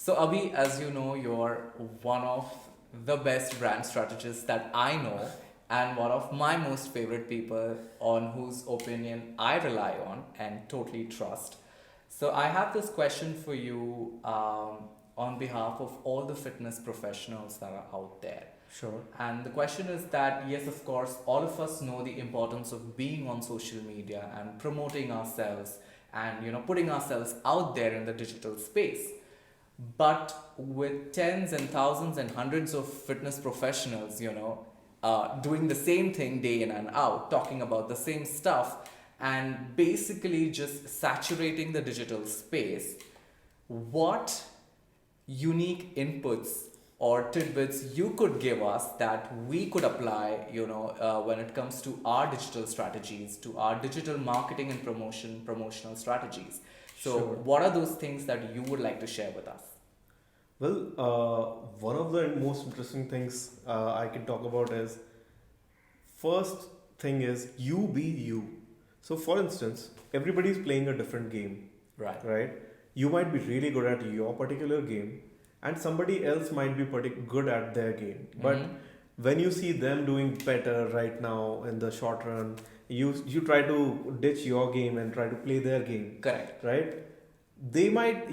So, Abhi, as you know, you're one of the best brand strategists that I know, and one of my most favorite people on whose opinion I rely on and totally trust. So, I have this question for you on behalf of all the fitness professionals that are out there. Sure. And the question is that, yes, of course, all of us know the importance of being on social media and promoting ourselves and putting ourselves out there in the digital space. But with tens and thousands and hundreds of fitness professionals, doing the same thing day in and out, talking about the same stuff, and basically just saturating the digital space, what unique inputs or tidbits you could give us that we could apply, when it comes to our digital strategies, to our digital marketing and promotional strategies. So, Sure. what are those things that you would like to share with us? Well, one of the most interesting things I can talk about is first thing is you be you. So, for instance, everybody's playing a different game, Right. right? You might be really good at your particular game, and somebody else might be good at their game. But Mhm. when you see them doing better right now in the short run, you try to ditch your game and try to play their game, Correct. right?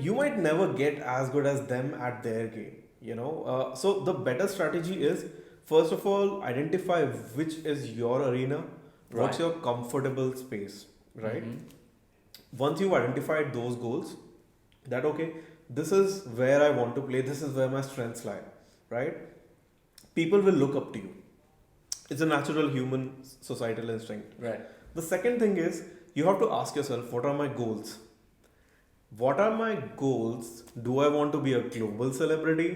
You might never get as good as them at their game, so the better strategy is, first of all, identify which is your arena, what's Right. your comfortable space, right? Mhm. Once you've identified those goals, that okay, this is where I want to play, this is where my strengths lie, right? People will look up to you. It's a natural human societal instinct. Right. The second thing is, you have to ask yourself, what are my goals? What are my goals? Do I want to be a global celebrity?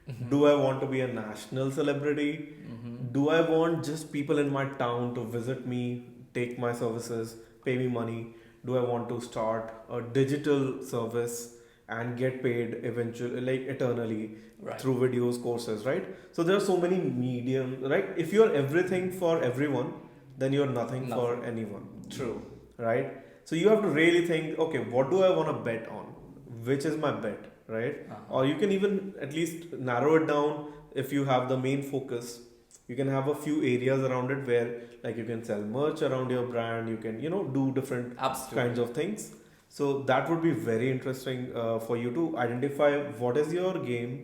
Mhm. Do I want to be a national celebrity? Mhm. Do I want just people in my town to visit me, take my services, pay me money? Do I want to start a digital service and get paid eventually, like eternally, Right. through videos, courses, right? So there are so many mediums, right? If you're everything for everyone, then you're nothing for Nothing. anyone, True. right? So you have to really think, okay, what do I want to bet on? Which is my bet, right? Uh-huh. Or you can even at least narrow it down. If you have the main focus, you can have a few areas around it where, like, you can sell merch around your brand, you can, do different Absolutely. kinds of things. So that would be very interesting for you to identify what is your game,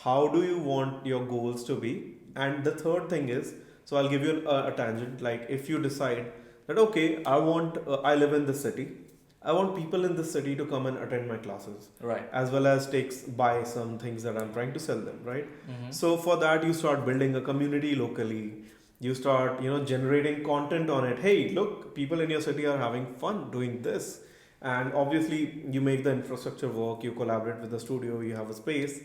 how do you want your goals to be, and the third thing is, so I'll give you a tangent. Like, if you decide that okay, I live in this city, I want people in this city to come and attend my classes, Right. as well as buy some things that I'm trying to sell them, right? Mhm. So for that, you start building a community locally. You start, generating content on it. Hey, look, people in your city are having fun doing this. And obviously, you make the infrastructure work, you collaborate with the studio, you have a space,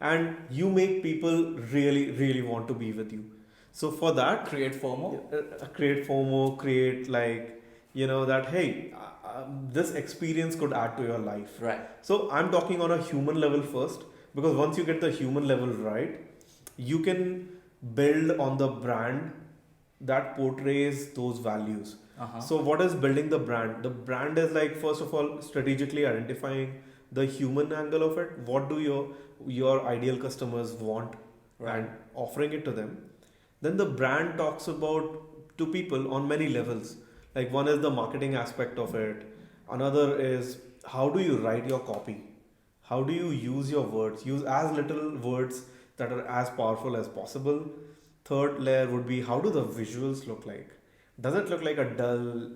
and you make people really, really want to be with you. So for that, Create FOMO. create FOMO, create, like, that, hey, this experience could add to your life. Right. So I'm talking on a human level first, because once you get the human level right, you can build on the brand that portrays those values. Uh-huh. So what is building the brand? The brand is, like, first of all, strategically identifying the human angle of it. What do your ideal customers want, Right. and offering it to them. Then the brand talks about to people on many levels. Like, one is the marketing aspect of it. Another is, how do you write your copy? How do you use your words? Use as little words that are as powerful as possible. Third layer would be, how do the visuals look like? Does it look like a dull,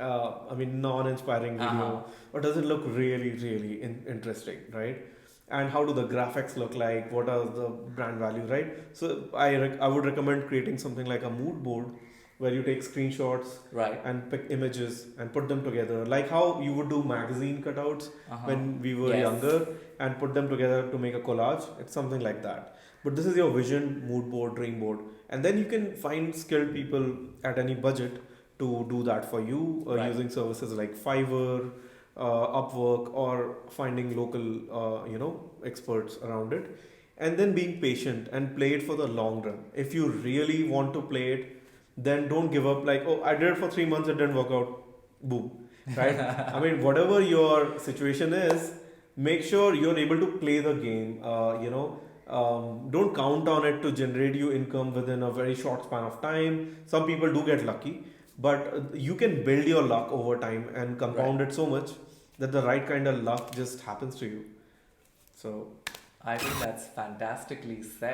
non-inspiring video, Uh-huh. or does it look really, really interesting, right? And how do the graphics look like? What are the brand values, right? So I would recommend creating something like a mood board, where you take screenshots Right. and pick images and put them together, like how you would do magazine cutouts Uh-huh. when we were Yes. younger, and put them together to make a collage. It's something like that. But this is your vision, mood board, dream board, and then you can find skilled people at any budget to do that for you, Right. using services like Fiverr, Upwork, or finding local, experts around it, and then being patient and play it for the long run. If you really want to play it, then don't give up. Like, oh, I did it for 3 months, it didn't work out. Boom, right? I mean, whatever your situation is, make sure you're able to play the game. Don't count on it to generate you income within a very short span of time. Some people do get lucky, but you can build your luck over time and compound Right. it so much that the right kind of luck just happens to you. So I think that's fantastically said.